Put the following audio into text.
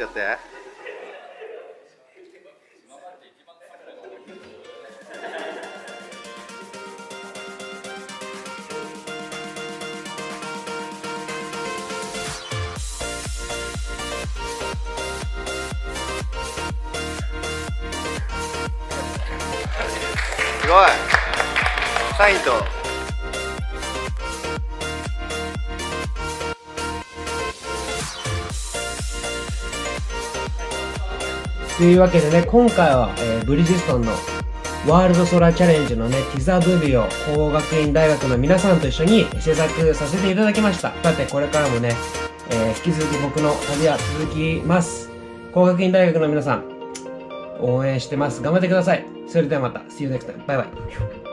てやって。すごい。サインと。というわけでね、今回は、ブリヂストンのワールドソラチャレンジのね、ティザームービーを工学院大学の皆さんと一緒に制作させていただきました。さて、これからもね、引き続き僕の旅は続きます。工学院大学の皆さん、応援してます。頑張ってください。それではまた。See you next time. バイバイ。